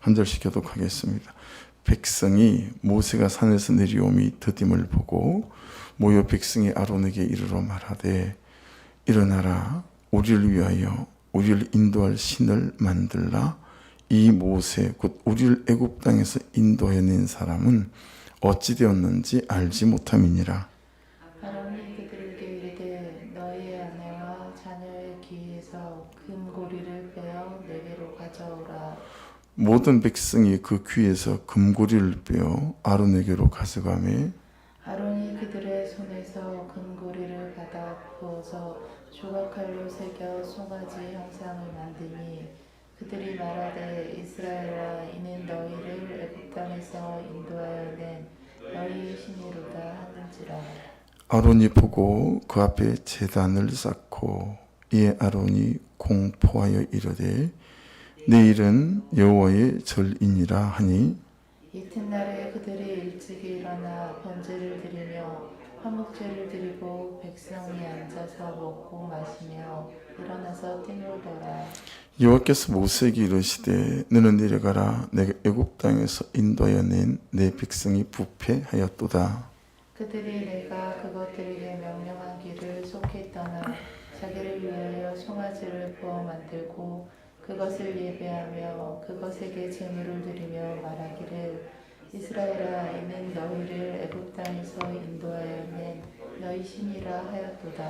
한 절씩 교독하겠습니다. 백성이 모세가 산에서 내려옴이 더딤을 보고 모여 백성이 아론에게 이르러 말하되 일어나라 우리를 위하여 우리를 인도할 신을 만들라. 이 모세 곧 우리를 애굽 땅에서 인도해 낸 사람은 어찌 되었는지 알지 못함이니라. 아론이 그들에게 이르되 너희의 아내와 자녀의 귀에서 금고리를 빼어 내게로 가져오라. 모든 백성이 그 귀에서 금고리를 빼어 아론에게로 가져가매 아론이 그들의 손에서 금고리를 받아 부어서 조각칼로 새겨 송아지 형상을 만드니 그들이 말하되 이스라엘아 이는 너희를 애굽 땅에서 인도하여 낸 너희의 신이로다 하는지라. 아론이 보고 그 앞에 제단을 쌓고 이에 아론이 공포하여 이르되 내일은 여호와의 절이니라 하니 이튿날에 그들이 일찍이 일어나 번제를 드리며 화목제를 드리고 백성이 앉아서 먹고 마시며 일어나서 뛰놀더라. 여호와께서 모세에게 이르시되 너는 내려가라 내가 애굽 땅에서 인도하여 낸 내 백성이 부패하였도다. 그들이 내가 그것들에게 명령한 길을 속히 떠나 자기를 위하여 송아지를 부어 만들고 그것을 예배하며 그것에게 제물을 드리며 말하기를 이스라엘아 이는 너희를 애굽 땅에서 인도하여 낸 너희 신이라 하였도다.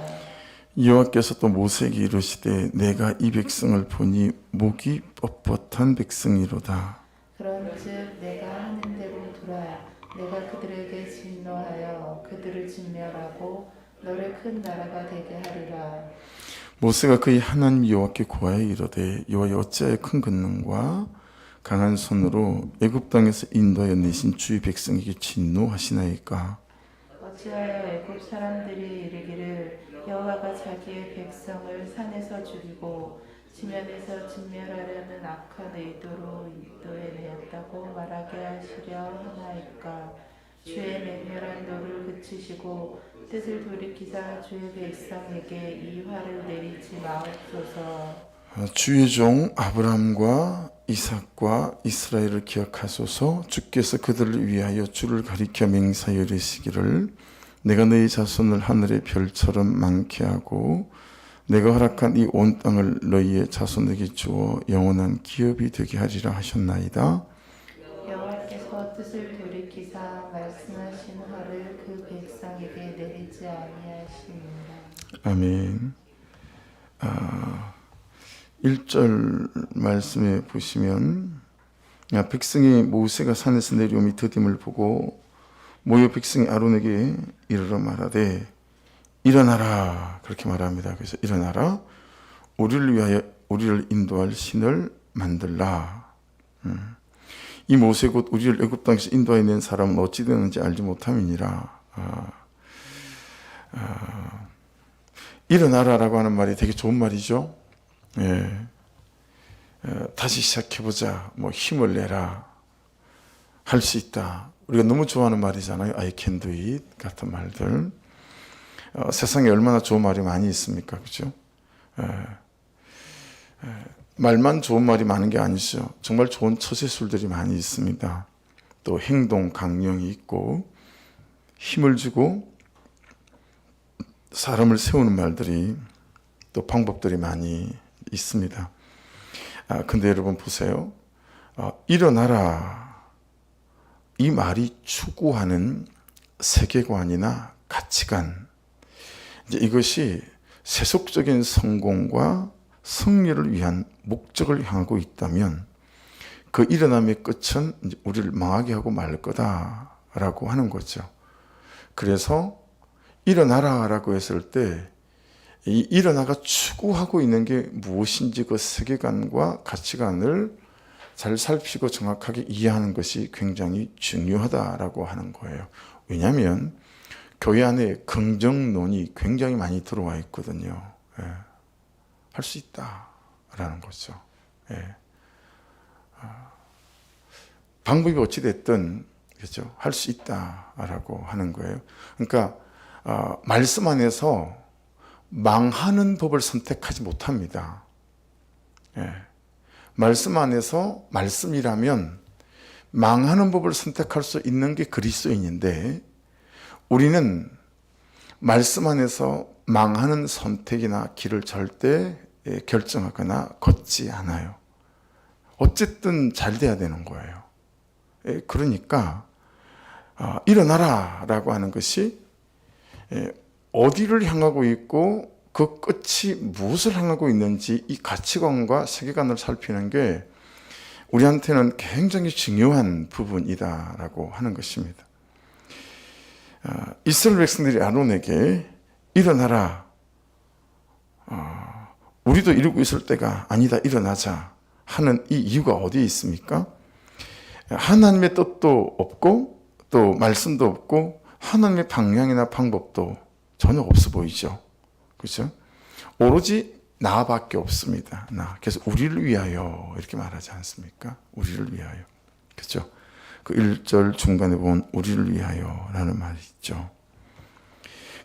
여호와께서 또 모세에게 이르시되 내가 이 백성을 보니 목이 뻣뻣한 백성이로다. 그런즉 내가 하는 대로 두라. 내가 그들에게 진노하여 그들을 진멸하고 너를 큰 나라가 되게 하리라. 모세가 그의 하나님 여호와께 구하여 이르되 여호와여 어찌하여 큰 권능과 강한 손으로 애굽 땅에서 인도하여 내신 주의 백성에게 진노하시나이까. 어찌하여 애굽 사람들이 이르기를 여호와가 자기의 백성을 산에서 죽이고 지면에서 진멸하려는 악한 의도로 인도해내었다고 말하게 하시려 하나이까. 주의 맹렬한 노를 그치시고 뜻을 돌이키사 주의 백성에게 이 화를 내리지 마옵소서. 주의 종 아브라함과 이삭과 이스라엘을 기억하소서. 주께서 그들을 위하여 주를 가리켜 맹세하여 이르시기를 내가 너희 자손을 하늘의 별처럼 많게 하고 내가 허락한 이 온 땅을 너희의 자손에게 주어 영원한 기업이 되게 하리라 하셨나이다. 여호와께서 뜻을 돌이키사 말씀하신 화를 그 백성에게 내리지 아니하시니라. 아멘. 1절 말씀에 보시면 백성이 모세가 산에서 내려오미 더딤을 보고 모여 백성이 아론에게 이르러 말하되 일어나라 그렇게 말합니다. 그래서 일어나라 우리를 위하여 우리를 인도할 신을 만들라. 이 모세 곧 우리를 애굽 땅에서 인도하여 낸 사람은 어찌 되는지 알지 못함이니라. 일어나라라고 하는 말이 되게 좋은 말이죠. 예. 다시 시작해보자. 뭐 힘을 내라. 할 수 있다. 우리가 너무 좋아하는 말이잖아요. I can do it 같은 말들. 세상에 얼마나 좋은 말이 많이 있습니까? 그죠? 말만 좋은 말이 많은 게 아니죠. 정말 좋은 처세술들이 많이 있습니다. 또 행동 강령이 있고 힘을 주고 사람을 세우는 말들이 또 방법들이 많이 있습니다. 근데 여러분 보세요. 일어나라. 이 말이 추구하는 세계관이나 가치관, 이제 이것이 세속적인 성공과 승리를 위한 목적을 향하고 있다면 그 일어남의 끝은 이제 우리를 망하게 하고 말 거다라고 하는 거죠. 그래서 일어나라라고 했을 때 이 일어나가 추구하고 있는 게 무엇인지 그 세계관과 가치관을 잘 살피고 정확하게 이해하는 것이 굉장히 중요하다라고 하는 거예요. 왜냐하면 교회 안에 긍정론이 굉장히 많이 들어와 있거든요. 예. 할 수 있다라는 거죠. 예. 방법이 어찌 됐든 그렇죠. 할 수 있다라고 하는 거예요. 그러니까 말씀 안에서 망하는 법을 선택하지 못합니다. 예. 말씀 안에서 말씀이라면 망하는 법을 선택할 수 있는 게 그리스도인인데 우리는 말씀 안에서 망하는 선택이나 길을 절대 결정하거나 걷지 않아요. 어쨌든 잘 돼야 되는 거예요. 그러니까 일어나라 라고 하는 것이 어디를 향하고 있고 그 끝이 무엇을 향하고 있는지 이 가치관과 세계관을 살피는 게 우리한테는 굉장히 중요한 부분이다라고 하는 것입니다. 이스라엘 백성들이 아론에게 일어나라, 우리도 이러고 있을 때가 아니다, 일어나자 하는 이 이유가 어디에 있습니까? 하나님의 뜻도 없고 또 말씀도 없고 하나님의 방향이나 방법도 전혀 없어 보이죠. 그렇죠? 오로지 나밖에 없습니다. 나. 그래서 우리를 위하여 이렇게 말하지 않습니까? 우리를 위하여. 그렇죠? 그 1절 중간에 보면 우리를 위하여 라는 말이 있죠.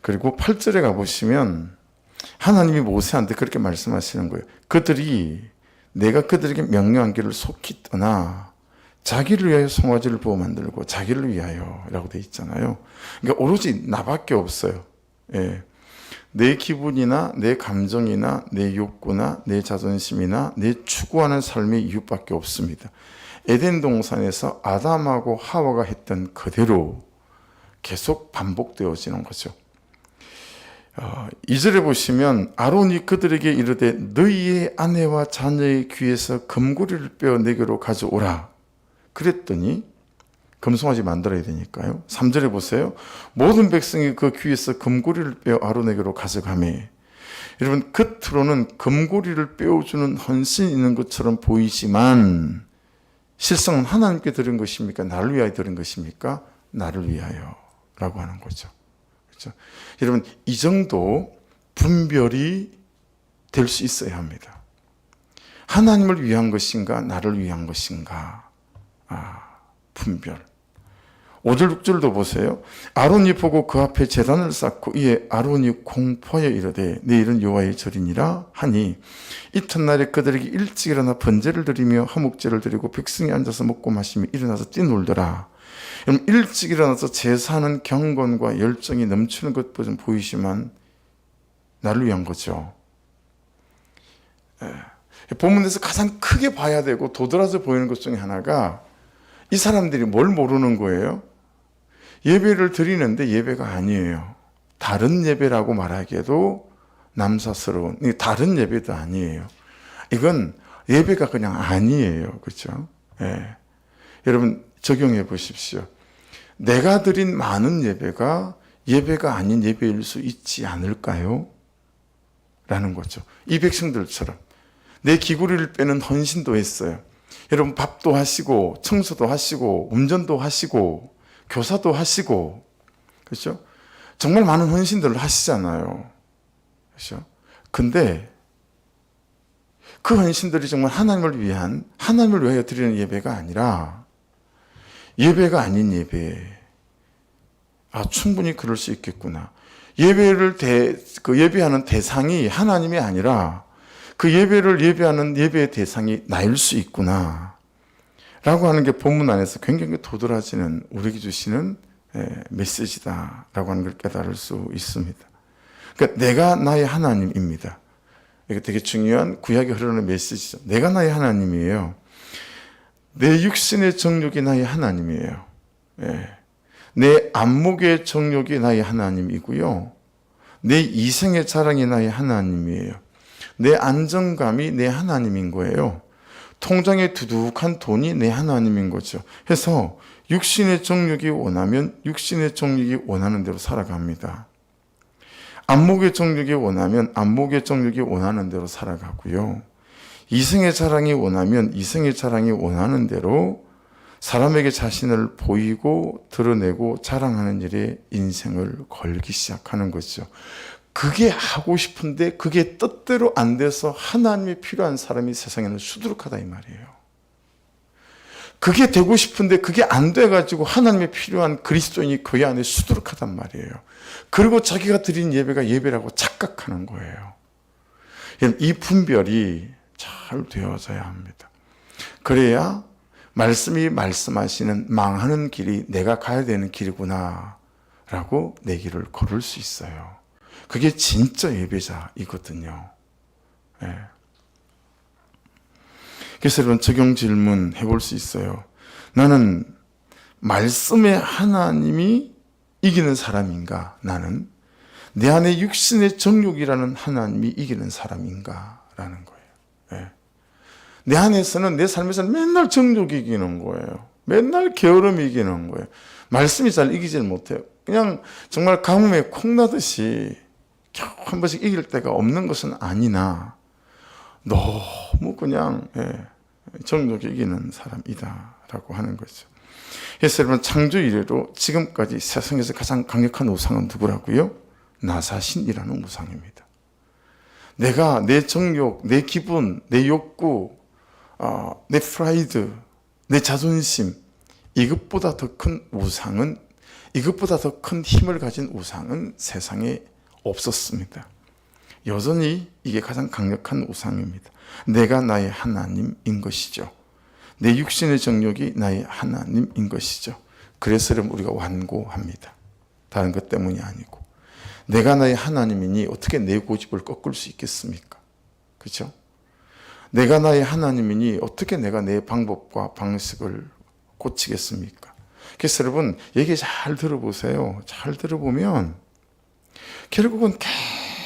그리고 8절에 가보시면 하나님이 모세한테 그렇게 말씀하시는 거예요. 내가 그들에게 명령한 길을 속히 떠나 자기를 위하여 송아지를 부어 만들고 자기를 위하여 라고 돼 있잖아요. 그러니까 오로지 나밖에 없어요. 예. 내 기분이나 내 감정이나 내 욕구나 내 자존심이나 내 추구하는 삶의 이유밖에 없습니다. 에덴 동산에서 아담하고 하와가 했던 그대로 계속 반복되어지는 거죠. 2절에 보시면 아론이 그들에게 이르되 너희의 아내와 자녀의 귀에서 금고리를 빼어 내게로 가져오라. 그랬더니 금송아지 만들어야 되니까요. 3절에 보세요. 모든 백성이 그 귀에서 금고리를 빼어 아론에게로 가져가매. 여러분, 겉으로는 금고리를 빼어주는 헌신이 있는 것처럼 보이지만 실상은 하나님께 드린 것입니까? 나를 위하여 드린 것입니까? 나를 위하여 라고 하는 거죠. 그렇죠? 여러분, 이 정도 분별이 될 수 있어야 합니다. 하나님을 위한 것인가? 나를 위한 것인가? 분별. 5절 6절도 보세요. 아론이 보고 그 앞에 제단을 쌓고 이에 아론이 공포하여 이르되 내일은 여호와의 절이니라 하니 이튿날에 그들에게 일찍 일어나 번제를 드리며 화목제를 드리고 백성이 앉아서 먹고 마시며 일어나서 뛰놀더라. 여러분, 일찍 일어나서 제사하는 경건과 열정이 넘치는 것도 좀 보이지만 나를 위한 거죠. 본문에서 가장 크게 봐야 되고 도드라져 보이는 것 중에 하나가 이 사람들이 뭘 모르는 거예요? 예배를 드리는데 예배가 아니에요. 다른 예배라고 말하기에도 남사스러운, 다른 예배도 아니에요. 이건 예배가 그냥 아니에요. 그렇죠? 예. 여러분 적용해 보십시오. 내가 드린 많은 예배가 예배가 아닌 예배일 수 있지 않을까요? 라는 거죠. 이 백성들처럼 내 기구리를 빼는 헌신도 했어요. 여러분 밥도 하시고 청소도 하시고 운전도 하시고 교사도 하시고 그렇죠? 정말 많은 헌신들을 하시잖아요. 그렇죠? 근데 그 헌신들이 정말 하나님을 위하여 드리는 예배가 아니라 예배가 아닌 예배. 충분히 그럴 수 있겠구나. 예배하는 대상이 하나님이 아니라 그 예배를 예배하는 예배의 대상이 나일 수 있구나 라고 하는 게 본문 안에서 굉장히 도드라지는 우리에게 주시는 메시지다라고 하는 걸 깨달을 수 있습니다. 그러니까 내가 나의 하나님입니다. 이게 되게 중요한 구약에 흐르는 메시지죠. 내가 나의 하나님이에요. 내 육신의 정욕이 나의 하나님이에요. 내 안목의 정욕이 나의 하나님이고요. 내 이생의 자랑이 나의 하나님이에요. 내 안정감이 내 하나님인 거예요. 통장에 두둑한 돈이 내 하나님인 거죠. 해서 육신의 정욕이 원하면 육신의 정욕이 원하는 대로 살아갑니다. 안목의 정욕이 원하면 안목의 정욕이 원하는 대로 살아가고요. 이생의 자랑이 원하면 이생의 자랑이 원하는 대로 사람에게 자신을 보이고 드러내고 자랑하는 일에 인생을 걸기 시작하는 거죠. 그게 하고 싶은데 그게 뜻대로 안 돼서 하나님이 필요한 사람이 세상에는 수두룩하다 이 말이에요. 그게 되고 싶은데 그게 안 돼가지고 하나님이 필요한 그리스도인이 그 안에 수두룩하단 말이에요. 그리고 자기가 드린 예배가 예배라고 착각하는 거예요. 이 분별이 잘 되어져야 합니다. 그래야 말씀이 말씀하시는 망하는 길이 내가 가야 되는 길이구나 라고 내 길을 걸을 수 있어요. 그게 진짜 예배자이거든요. 예. 그래서 여러분 적용 질문 해볼 수 있어요. 나는 말씀의 하나님이 이기는 사람인가? 나는 내 안에 육신의 정욕이라는 하나님이 이기는 사람인가? 라는 거예요. 예. 내 안에서는, 내 삶에서는 맨날 정욕이 이기는 거예요. 맨날 게으름이 이기는 거예요. 말씀이 잘 이기질 못해요. 그냥 정말 가뭄에 콩나듯이 겨우 한 번씩 이길 때가 없는 것은 아니나 너무 그냥 정욕이 이기는 사람이다라고 하는 거죠. 그래서 여러분 창조 이래로 지금까지 세상에서 가장 강력한 우상은 누구라고요? 나 자신이라는 우상입니다. 내가 내 정욕, 내 기분, 내 욕구, 내 프라이드, 내 자존심, 이것보다 더 큰 우상은, 이것보다 더 큰 힘을 가진 우상은 세상에 없었습니다. 여전히 이게 가장 강력한 우상입니다. 내가 나의 하나님인 것이죠. 내 육신의 정욕이 나의 하나님인 것이죠. 그래서 우리가 완고합니다. 다른 것 때문이 아니고. 내가 나의 하나님이니 어떻게 내 고집을 꺾을 수 있겠습니까? 그렇죠? 내가 나의 하나님이니 어떻게 내가 내 방법과 방식을 고치겠습니까? 그래서 여러분 얘기 잘 들어보세요. 잘 들어보면 결국은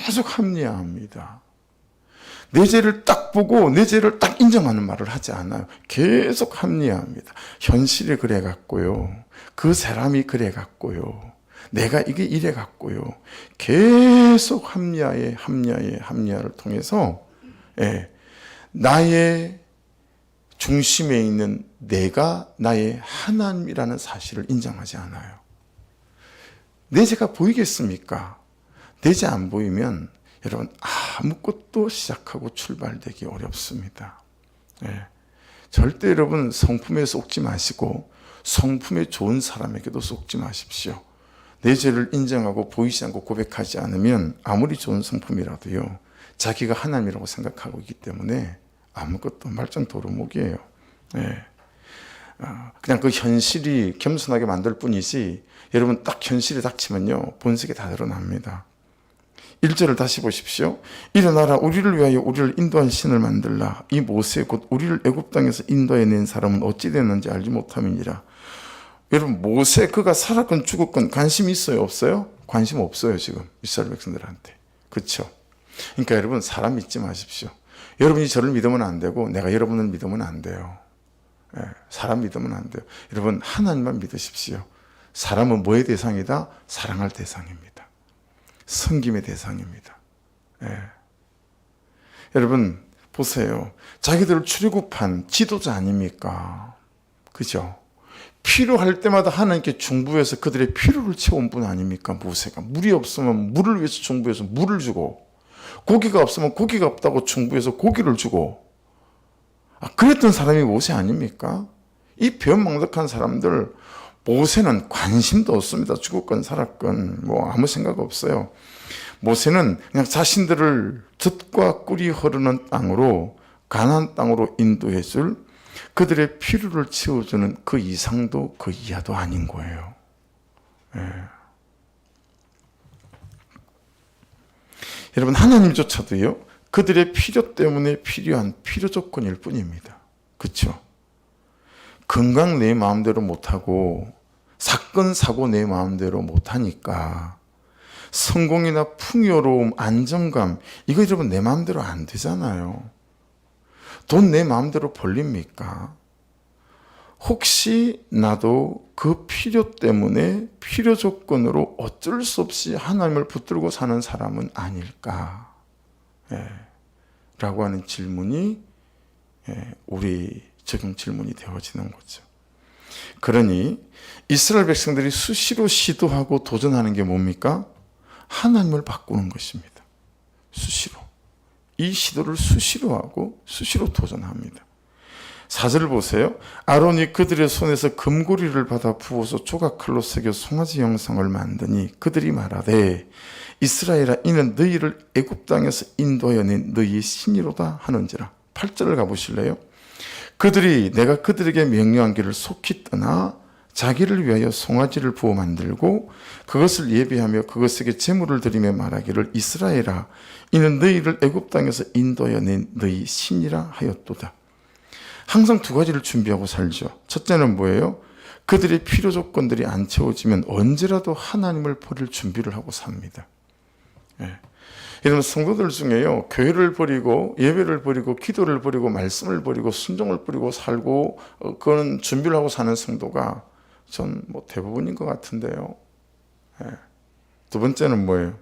계속 합리화합니다. 내 죄를 딱 보고 내 죄를 딱 인정하는 말을 하지 않아요. 계속 합리화합니다. 현실이 그래 갔고요. 그 사람이 그래 갔고요. 내가 이게 이래 갔고요. 계속 합리화를 통해서 나의 중심에 있는 내가 나의 하나님이라는 사실을 인정하지 않아요. 내 죄가 보이겠습니까? 내 죄 안 보이면 여러분 아무것도 시작하고 출발되기 어렵습니다. 절대 여러분 성품에 속지 마시고 성품에 좋은 사람에게도 속지 마십시오. 내 죄를 인정하고 보이지 않고 고백하지 않으면 아무리 좋은 성품이라도요, 자기가 하나님이라고 생각하고 있기 때문에 아무것도 말짱 도루묵이에요. 그냥 그 현실이 겸손하게 만들 뿐이지, 여러분 딱 현실이 닥치면요 본색이 다 드러납니다. 1절을 다시 보십시오. 일어나라, 우리를 위하여 우리를 인도할 신을 만들라. 이 모세 곧 우리를 애굽 땅에서 인도해낸 사람은 어찌 됐는지 알지 못함이니라. 여러분 모세 그가 살았건 죽었건 관심 있어요 없어요? 관심 없어요 지금 이스라엘 백성들한테. 그렇죠? 그러니까 여러분 사람 믿지 마십시오. 여러분이 저를 믿으면 안 되고 내가 여러분을 믿으면 안 돼요. 사람 믿으면 안 돼요. 여러분 하나님만 믿으십시오. 사람은 뭐의 대상이다? 사랑할 대상입니다. 섬김의 대상입니다. 여러분 보세요. 자기들을 출애굽한 지도자 아닙니까? 그죠? 필요할 때마다 하나님께 중보해서 그들의 필요를 채운 분 아닙니까? 모세가 물이 없으면 물을 위해서 중보해서 물을 주고, 고기가 없으면 고기가 없다고 중보해서 고기를 주고, 그랬던 사람이 모세 아닙니까? 이 변망덕한 사람들, 모세는 관심도 없습니다. 죽었건 살았건 뭐 아무 생각 없어요. 모세는 그냥 자신들을 젖과 꿀이 흐르는 땅으로, 가나안 땅으로 인도해 줄, 그들의 필요를 채워주는 그 이상도 그 이하도 아닌 거예요. 여러분 하나님조차도요 그들의 필요 때문에 필요한 필요 조건일 뿐입니다. 그렇죠? 건강 내 마음대로 못하고 사건 사고 내 마음대로 못하니까 성공이나 풍요로움, 안정감, 이거 여러분 내 마음대로 안 되잖아요. 돈 내 마음대로 벌립니까? 혹시 나도 그 필요 때문에 필요 조건으로 어쩔 수 없이 하나님을 붙들고 사는 사람은 아닐까? 라고 하는 질문이 우리 적용 질문이 되어지는 거죠. 그러니 이스라엘 백성들이 수시로 시도하고 도전하는 게 뭡니까? 하나님을 바꾸는 것입니다. 수시로. 이 시도를 수시로 하고 수시로 도전합니다. 4절을 보세요. 아론이 그들의 손에서 금고리를 받아 부어서 조각칼로 새겨 송아지 형상을 만드니 그들이 말하되 이스라엘아 이는 너희를 애굽 땅에서 인도하여 낸 너희의 신이로다 하는지라. 8절을 가보실래요? 그들이 내가 그들에게 명령한 길을 속히 떠나 자기를 위하여 송아지를 부어 만들고 그것을 예비하며 그것에게 제물을 드리며 말하기를 이스라엘아 이는 너희를 애굽 땅에서 인도하여 낸 너희 신이라 하였도다. 항상 두 가지를 준비하고 살죠. 첫째는 뭐예요? 그들의 필요 조건들이 안 채워지면 언제라도 하나님을 버릴 준비를 하고 삽니다. 예. 이런 성도들 중에요, 교회를 버리고 예배를 버리고 기도를 버리고 말씀을 버리고 순종을 버리고 살고 그런 준비를 하고 사는 성도가 전 뭐 대부분인 것 같은데요. 예. 두 번째는 뭐예요?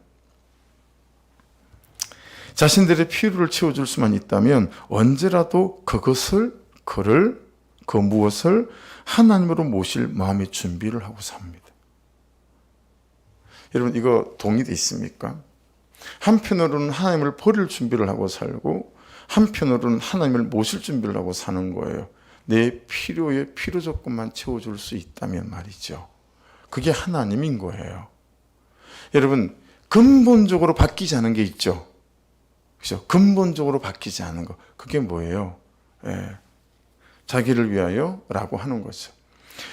자신들의 필요를 채워줄 수만 있다면 언제라도 그 무엇을 하나님으로 모실 마음의 준비를 하고 삽니다. 여러분 이거 동의되십니까? 한편으로는 하나님을 버릴 준비를 하고 살고 한편으로는 하나님을 모실 준비를 하고 사는 거예요. 내 필요의 필요 조건만 채워줄 수 있다면 말이죠. 그게 하나님인 거예요. 여러분 근본적으로 바뀌지 않은 게 있죠. 그렇죠? 근본적으로 바뀌지 않은 거. 그게 뭐예요? 예. 자기를 위하여 라고 하는 거죠.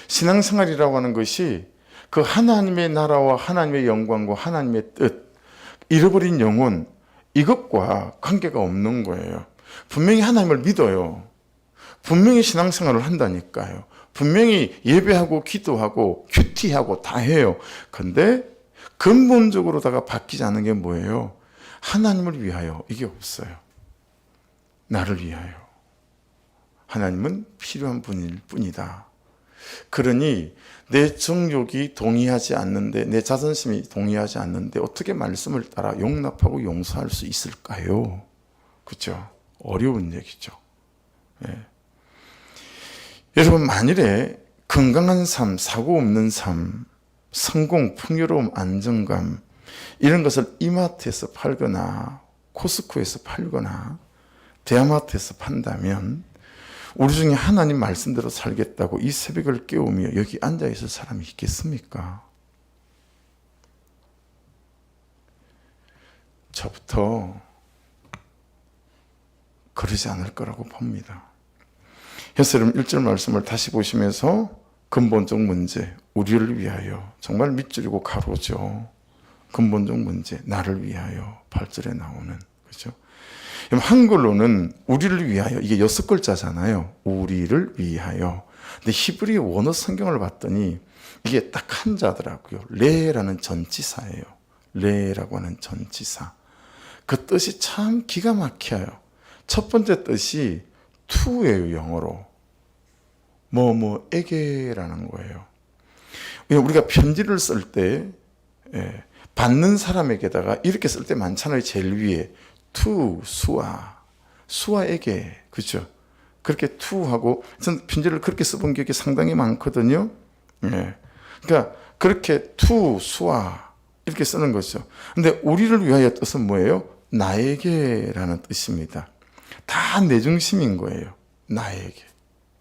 신앙생활이라고 하는 것이 그 하나님의 나라와 하나님의 영광과 하나님의 뜻, 잃어버린 영혼, 이것과 관계가 없는 거예요. 분명히 하나님을 믿어요. 분명히 신앙생활을 한다니까요. 분명히 예배하고 기도하고 큐티하고 다 해요. 근데 근본적으로다가 바뀌지 않은 게 뭐예요? 하나님을 위하여 이게 없어요. 나를 위하여. 하나님은 필요한 분일 뿐이다. 그러니 내 정욕이 동의하지 않는데 내 자존심이 동의하지 않는데 어떻게 말씀을 따라 용납하고 용서할 수 있을까요? 그렇죠? 어려운 얘기죠. 예. 여러분 만일에 건강한 삶, 사고 없는 삶, 성공, 풍요로움, 안정감 이런 것을 이마트에서 팔거나 코스코에서 팔거나 대형마트에서 판다면 우리 중에 하나님 말씀대로 살겠다고 이 새벽을 깨우며 여기 앉아있을 사람이 있겠습니까? 저부터 그러지 않을 거라고 봅니다. 그래서 여러분 1절 말씀을 다시 보시면서 근본적 문제, 우리를 위하여 정말 밑줄이고 가로죠. 근본적 문제, 나를 위하여 8절에 나오는 그죠? 한글로는 우리를 위하여 이게 6글자잖아요. 우리를 위하여. 근데 히브리 원어 성경을 봤더니 이게 딱 한자더라고요. 레라는 전치사예요. 레라고 하는 전치사. 그 뜻이 참 기가 막혀요. 첫 번째 뜻이 to예요. 영어로. 뭐뭐에게라는 거예요. 우리가 편지를 쓸 때 받는 사람에게다가 이렇게 쓸 때 많잖아요. 제일 위에 to 수아에게 그죠? 그렇게 to하고 전 편지를 그렇게 써본 기억이 상당히 많거든요. 예. 그러니까 그렇게 to 수아 이렇게 쓰는 거죠. 근데 우리를 위하여 뜻은 뭐예요? 나에게라는 뜻입니다. 다 내 중심인 거예요. 나에게.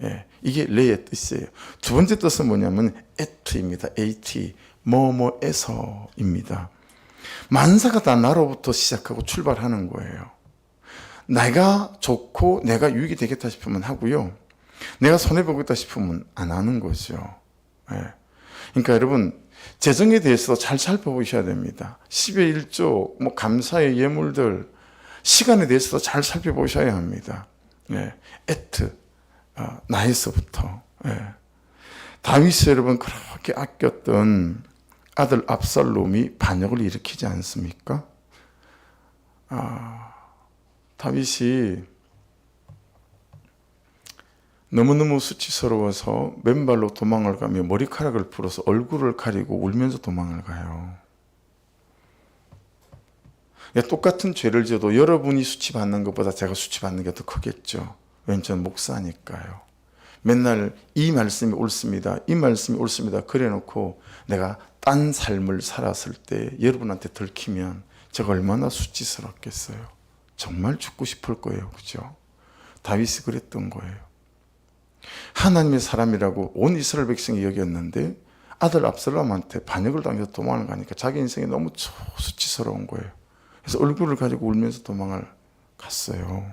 예. 이게 레의 뜻이에요. 두 번째 뜻은 뭐냐면 at입니다. at 뭐뭐에서입니다. 만사가 다 나로부터 시작하고 출발하는 거예요. 내가 좋고 내가 유익이 되겠다 싶으면 하고요. 내가 손해보겠다 싶으면 안 하는 거죠. 예. 그러니까 여러분 재정에 대해서도 잘 살펴보셔야 됩니다. 10의 1조, 감사의 예물들, 시간에 대해서도 잘 살펴보셔야 합니다. 예. 나에서부터. 예. 다윗이 여러분 그렇게 아꼈던 아들 압살롬이 반역을 일으키지 않습니까? 다윗이 너무너무 수치스러워서 맨발로 도망을 가며 머리카락을 풀어서 얼굴을 가리고 울면서 도망을 가요. 똑같은 죄를 지어도 여러분이 수치받는 것보다 제가 수치받는 게 더 크겠죠. 왜냐하면 저는 목사니까요. 맨날 이 말씀이 옳습니다. 이 말씀이 옳습니다. 그래놓고 내가 딴 삶을 살았을 때 여러분한테 들키면 제가 얼마나 수치스럽겠어요. 정말 죽고 싶을 거예요. 그죠? 다윗이 그랬던 거예요. 하나님의 사람이라고 온 이스라엘 백성이 여겼는데 아들 압살롬한테 반역을 당해서 도망을 가니까 자기 인생이 너무 수치스러운 거예요. 그래서 얼굴을 가지고 울면서 도망을 갔어요.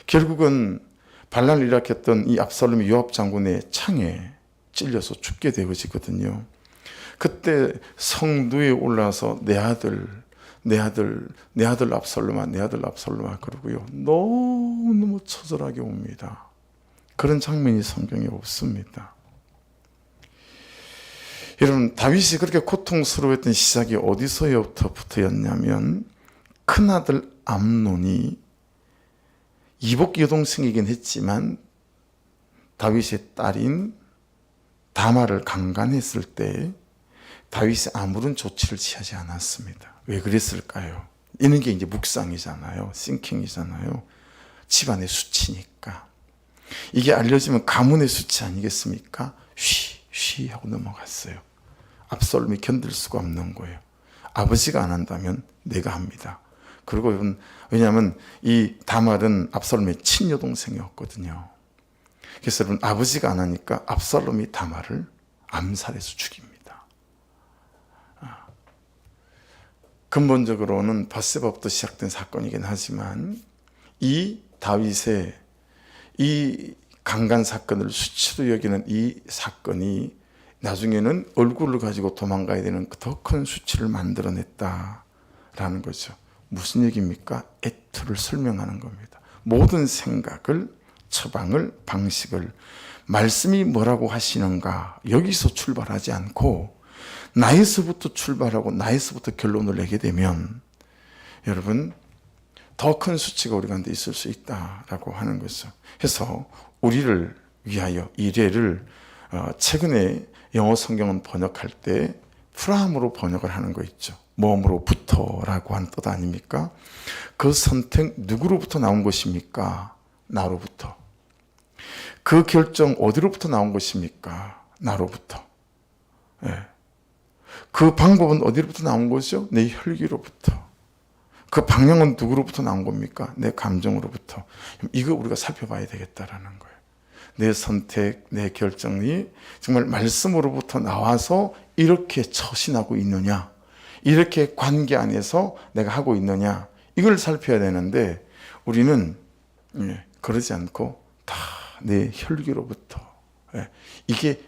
결국은 반란을 일으켰던 이 압살롬이 요압 장군의 창에 찔려서 죽게 되어지거든요. 그때 성두에 올라서 내 아들 압살롬아, 내 아들 압살롬아 그러고요. 너무너무 처절하게 옵니다. 그런 장면이 성경에 없습니다. 여러분, 다윗이 그렇게 고통스러워했던 시작이 어디서부터였냐면 큰아들 암논이 이복 여동생이긴 했지만 다윗의 딸인 다말을 강간했을 때 다윗이 아무런 조치를 취하지 않았습니다. 왜 그랬을까요? 이런 게 이제 묵상이잖아요. 싱킹이잖아요. 집안의 수치니까. 이게 알려지면 가문의 수치 아니겠습니까? 쉬 하고 넘어갔어요. 압살롬이 견딜 수가 없는 거예요. 아버지가 안 한다면 내가 합니다. 그리고 왜냐하면 이 다말은 압살롬의 친여동생이었거든요. 그래서 여러분, 아버지가 안 하니까 압살롬이 다말을 암살해서 죽입니다. 근본적으로는 밧세바부터 시작된 사건이긴 하지만 이 다윗의 이 강간 사건을 수치로 여기는 이 사건이 나중에는 얼굴을 가지고 도망가야 되는 더 큰 수치를 만들어냈다라는 거죠. 무슨 얘기입니까? 애투를 설명하는 겁니다. 모든 생각을, 처방을, 방식을 말씀이 뭐라고 하시는가 여기서 출발하지 않고 나에서부터 출발하고 나에서부터 결론을 내게 되면 여러분 더 큰 수치가 우리 가운데 있을 수 있다라고 하는 거죠. 그래서 우리를 위하여 이래를 최근에 영어 성경은 번역할 때 프람으로 번역을 하는 거 있죠. 몸으로부터라고 하는 뜻 아닙니까? 그 선택 누구로부터 나온 것입니까? 나로부터. 그 결정 어디로부터 나온 것입니까? 나로부터. 네. 그 방법은 어디로부터 나온 거죠? 내 혈기로부터. 그 방향은 누구로부터 나온 겁니까? 내 감정으로부터. 이거 우리가 살펴봐야 되겠다라는 거예요. 내 선택, 내 결정이 정말 말씀으로부터 나와서 이렇게 처신하고 있느냐, 이렇게 관계 안에서 내가 하고 있느냐, 이걸 살펴야 되는데 우리는 그러지 않고 다 내 혈기로부터. 이게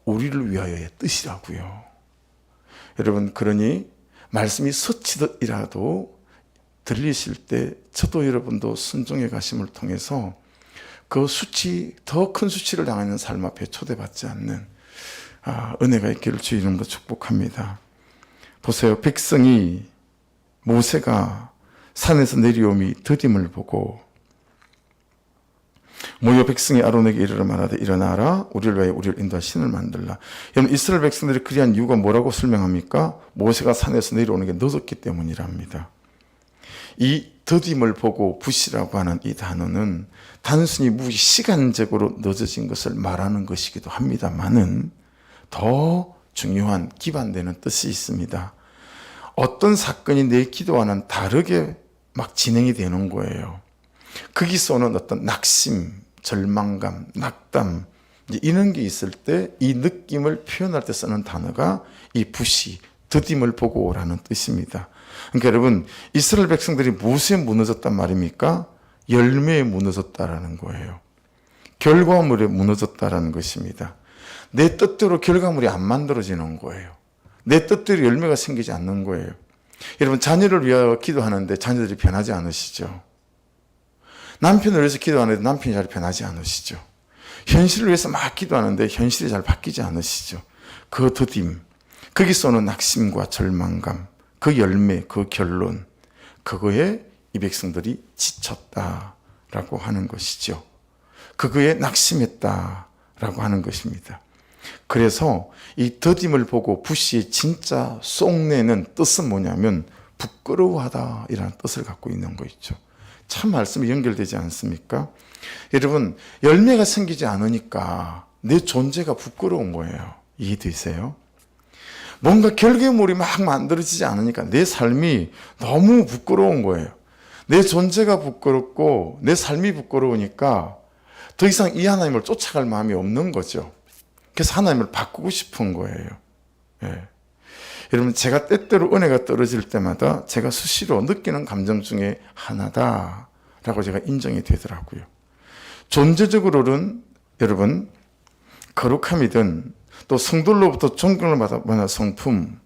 우리를 위하여의 뜻이라고요. 여러분, 그러니 말씀이 스치듯이라도 들리실 때 저도 여러분도 순종의 가심을 통해서 그 수치, 더 큰 수치를 당하는 삶 앞에 초대받지 않는 은혜가 있기를 주 이름으로 축복합니다. 보세요. 백성이 모세가 산에서 내려오미 더딤을 보고 모여 백성이 아론에게 이르러 말하되 일어나라 우리를 위하여 우리를 인도할 신을 만들라. 여러분, 이스라엘 백성들이 그리한 이유가 뭐라고 설명합니까? 모세가 산에서 내려오는 게 늦었기 때문이랍니다. 이 더딤을 보고 붓이라고 하는 이 단어는 단순히 시간적으로 늦어진 것을 말하는 것이기도 합니다만은 더 중요한 기반되는 뜻이 있습니다. 어떤 사건이 내 기도와는 다르게 막 진행이 되는 거예요. 거기서 오는 어떤 낙심, 절망감, 낙담 이런 게 있을 때 이 느낌을 표현할 때 쓰는 단어가 이 붓이 더딤을 보고라는 뜻입니다. 그러니까 여러분, 이스라엘 백성들이 무엇에 무너졌단 말입니까? 열매에 무너졌다라는 거예요. 결과물에 무너졌다라는 것입니다. 내 뜻대로 결과물이 안 만들어지는 거예요. 내 뜻대로 열매가 생기지 않는 거예요. 여러분, 자녀를 위하여 기도하는데 자녀들이 변하지 않으시죠? 남편을 위해서 기도하는데 남편이 잘 변하지 않으시죠? 현실을 위해서 막 기도하는데 현실이 잘 바뀌지 않으시죠? 그 더딤, 거기서 오는 낙심과 절망감, 그 열매, 그 결론, 그거에 이 백성들이 지쳤다라고 하는 것이죠. 그거에 낙심했다라고 하는 것입니다. 그래서 이 더딤을 보고 붓이 진짜 쏙내는 뜻은 뭐냐면 부끄러워하다 이라는 뜻을 갖고 있는 거 있죠. 참 말씀이 연결되지 않습니까? 여러분, 열매가 생기지 않으니까 내 존재가 부끄러운 거예요. 이해되세요? 뭔가 결과물이 막 만들어지지 않으니까 내 삶이 너무 부끄러운 거예요. 내 존재가 부끄럽고 내 삶이 부끄러우니까 더 이상 이 하나님을 쫓아갈 마음이 없는 거죠. 그래서 하나님을 바꾸고 싶은 거예요. 예. 여러분, 제가 때때로 은혜가 떨어질 때마다 제가 수시로 느끼는 감정 중에 하나다라고 제가 인정이 되더라고요. 존재적으로는 여러분 거룩함이든 또 성도로부터 존경을 받는 성품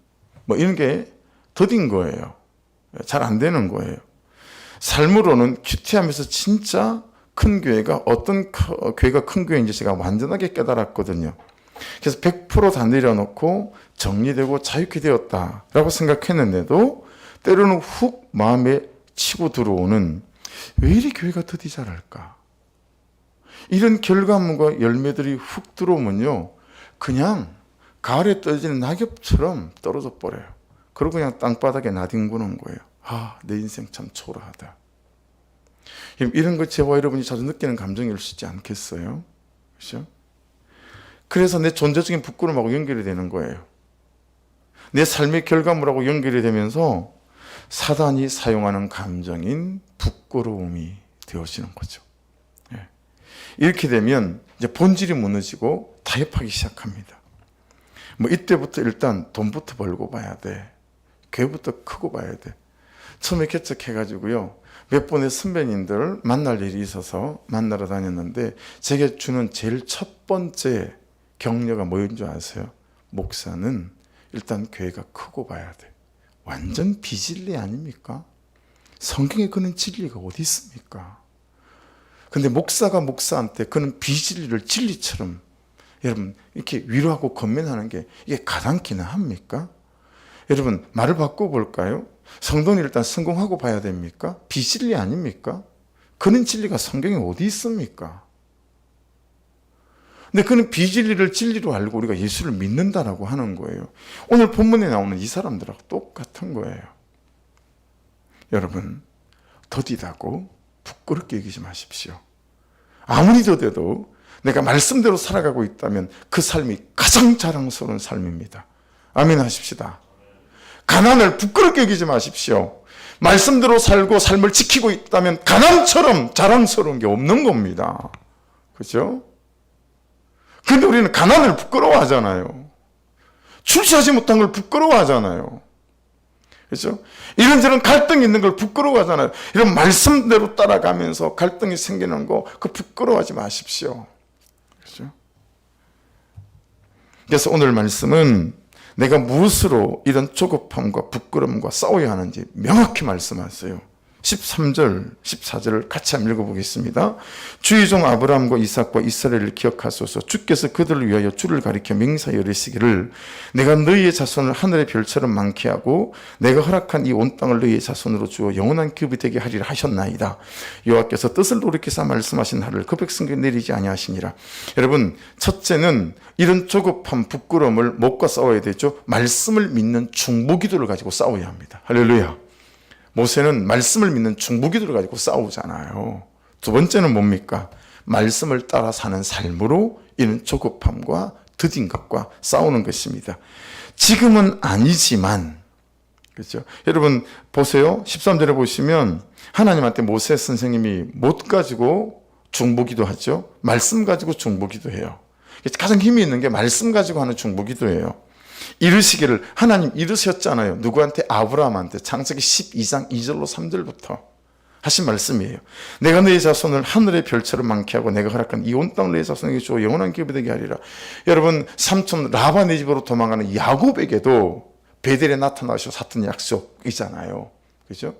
뭐 이런 게 더딘 거예요. 잘 안 되는 거예요. 삶으로는 큐티하면서 진짜 큰 교회가 어떤 교회가 큰 교회인지 제가 완전하게 깨달았거든요. 그래서 100% 다 내려놓고 정리되고 자유케 되었다라고 생각했는데도 때로는 훅 마음에 치고 들어오는 왜 이리 교회가 더디 잘할까? 이런 결과물과 열매들이 훅 들어오면요, 그냥 가을에 떨어지는 낙엽처럼 떨어져 버려요. 그리고 그냥 땅바닥에 나뒹구는 거예요. 아, 내 인생 참 초라하다. 이런 거 저와 여러분이 자주 느끼는 감정일 수 있지 않겠어요? 그렇죠? 그래서 내 존재적인 부끄러움하고 연결이 되는 거예요. 내 삶의 결과물하고 연결이 되면서 사단이 사용하는 감정인 부끄러움이 되어지는 거죠. 이렇게 되면 이제 본질이 무너지고 타협하기 시작합니다. 뭐 이때부터 일단 돈부터 벌고 봐야 돼. 교회부터 크고 봐야 돼. 처음에 개척해가지고요, 몇 번의 선배님들 만날 일이 있어서 만나러 다녔는데 제게 주는 제일 첫 번째 격려가 뭐인 줄 아세요? 목사는 일단 교회가 크고 봐야 돼. 완전 비진리 아닙니까? 성경에 그런 진리가 어디 있습니까? 근데 목사가 목사한테 그런 비진리를 진리처럼 여러분 이렇게 위로하고 건면하는 게 이게 가당키나 합니까? 여러분 말을 바꿔볼까요? 성도는 일단 성공하고 봐야 됩니까? 비진리 아닙니까? 그런 진리가 성경에 어디 있습니까? 근데 그는 비진리를 진리로 알고 우리가 예수를 믿는다라고 하는 거예요. 오늘 본문에 나오는 이 사람들하고 똑같은 거예요. 여러분 더디다고 부끄럽게 여기지 마십시오. 아무리 더뎌도 내가 말씀대로 살아가고 있다면 그 삶이 가장 자랑스러운 삶입니다. 아멘 하십시다. 가난을 부끄럽게 여기지 마십시오. 말씀대로 살고 삶을 지키고 있다면 가난처럼 자랑스러운 게 없는 겁니다. 그렇죠? 근데 우리는 가난을 부끄러워하잖아요. 출세하지 못한 걸 부끄러워하잖아요. 그렇죠? 이런저런 갈등이 있는 걸 부끄러워하잖아요. 이런 말씀대로 따라가면서 갈등이 생기는 거 그거 부끄러워하지 마십시오. 그렇죠? 그래서 오늘 말씀은 내가 무엇으로 이런 조급함과 부끄러움과 싸워야 하는지 명확히 말씀하세요. 13절, 14절을 같이 한번 읽어보겠습니다. 주의 종 아브라함과 이삭과 이스라엘을 기억하소서. 주께서 그들을 위하여 주를 가리켜 맹세하여 이르시기를 내가 너희의 자손을 하늘의 별처럼 많게 하고 내가 허락한 이 온 땅을 너희의 자손으로 주어 영원한 기업이 되게 하리라 하셨나이다. 여호와께서 뜻을 돌이키사 말씀하신 하를 그 백성에게 내리지 아니하시니라. 여러분, 첫째는 이런 조급함, 부끄러움을 못과 싸워야 되죠. 말씀을 믿는 중보기도를 가지고 싸워야 합니다. 할렐루야. 모세는 말씀을 믿는 중보기도를 가지고 싸우잖아요. 두 번째는 뭡니까? 말씀을 따라 사는 삶으로 이런 조급함과 더딘 것과 싸우는 것입니다. 지금은 아니지만, 그렇죠? 여러분 보세요. 13절에 보시면 하나님한테 모세 선생님이 못 가지고 중보기도 하죠. 말씀 가지고 중보기도 해요. 가장 힘이 있는 게 말씀 가지고 하는 중보기도예요. 이르시기를 하나님 이르셨잖아요. 누구한테? 아브라함한테. 창세기 12장 2절로 3절부터 하신 말씀이에요. 내가 너희 자손을 하늘의 별처럼 많게 하고 내가 허락한 이 온 땅을 너희 자손에게 주어 영원한 기업이 되게 하리라. 여러분 삼촌 라반의 집으로 도망가는 야곱에게도 베델에 나타나셔 샀던 약속이잖아요. 그죠?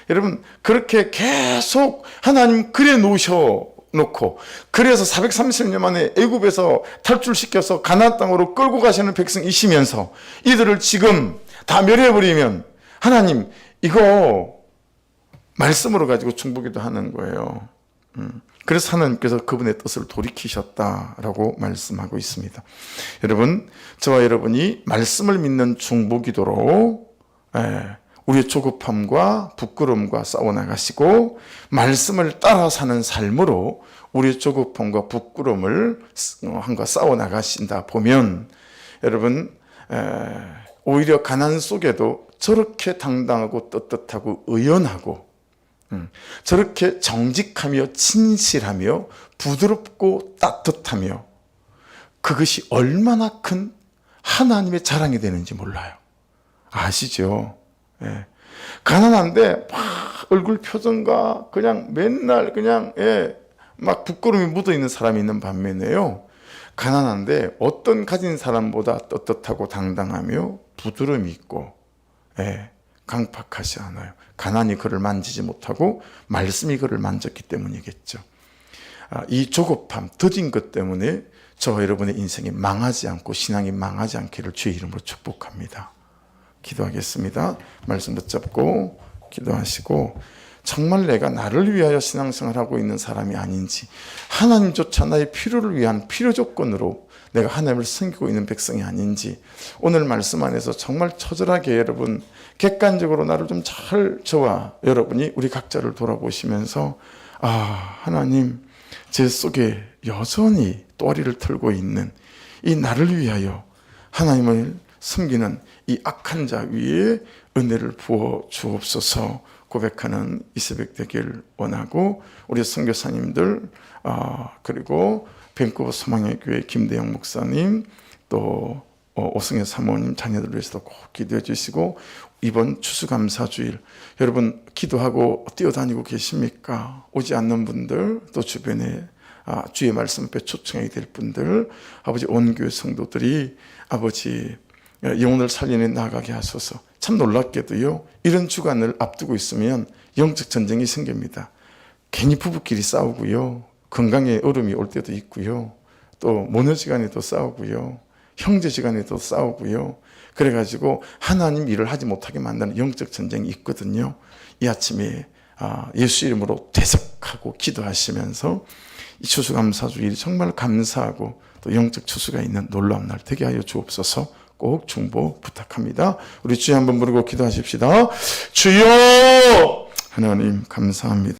여러분 그렇게 계속 하나님 그래 놓고 그래서 430년 만에 애굽에서 탈출시켜서 가나안 땅으로 끌고 가시는 백성이시면서 이들을 지금 다 멸해버리면 하나님 이거 말씀으로 가지고 중보기도 하는 거예요. 그래서 하나님께서 그분의 뜻을 돌이키셨다라고 말씀하고 있습니다. 여러분 저와 여러분이 말씀을 믿는 중보기도로 우리의 조급함과 부끄러움과 싸워나가시고 말씀을 따라 사는 삶으로 우리의 조급함과 부끄러움을 한과 싸워나가신다 보면 여러분 오히려 가난 속에도 저렇게 당당하고 떳떳하고 의연하고 저렇게 정직하며 진실하며 부드럽고 따뜻하며 그것이 얼마나 큰 하나님의 자랑이 되는지 몰라요. 아시죠? 가난한데 막 얼굴 표정과 그냥 맨날 그냥 막 부끄러움이 묻어있는 사람이 있는 반면에요, 가난한데 어떤 가진 사람보다 떳떳하고 당당하며 부드러움이 있고, 예, 강팍하지 않아요. 가난이 그를 만지지 못하고 말씀이 그를 만졌기 때문이겠죠. 이 조급함, 더딘 것 때문에 저와 여러분의 인생이 망하지 않고 신앙이 망하지 않기를 주의 이름으로 축복합니다. 기도하겠습니다. 말씀 붙잡고 기도하시고, 정말 내가 나를 위하여 신앙생활하고 있는 사람이 아닌지, 하나님조차 나의 필요를 위한 필요 조건으로 내가 하나님을 섬기고 있는 백성이 아닌지, 오늘 말씀 안에서 정말 처절하게 여러분 객관적으로 나를 좀 잘, 저와 여러분이 우리 각자를 돌아보시면서, 하나님, 제 속에 여전히 또아리를 털고 있는 이 나를 위하여 하나님을 섬기는 이 악한 자 위에 은혜를 부어 주옵소서 고백하는 이 새벽 되길 원하고, 우리 선교사님들, 그리고 밴쿠버 소망의 교회 김대영 목사님, 또 오승혜 사모님 자녀들 위해서도 꼭 기도해 주시고, 이번 추수감사주일 여러분 기도하고 뛰어다니고 계십니까? 오지 않는 분들, 또 주변에 주의 말씀 앞에 초청하게 될 분들, 아버지 온교회 성도들이 아버지 영혼을 살리는 나아가게 하소서. 참 놀랍게도요, 이런 주간을 앞두고 있으면 영적 전쟁이 생깁니다. 괜히 부부끼리 싸우고요, 건강에 어려움이 올 때도 있고요, 또 모녀지간에도 싸우고요, 형제지간에도 싸우고요. 그래가지고 하나님 일을 하지 못하게 만드는 영적 전쟁이 있거든요. 이 아침에 예수 이름으로 대적하고 기도하시면서 이 추수감사주일이 정말 감사하고 또 영적 추수가 있는 놀라운 날 되게 하여 주옵소서. 꼭 중보 부탁합니다. 우리 주여 한번 부르고 기도하십시다. 주여! 하나님 감사합니다.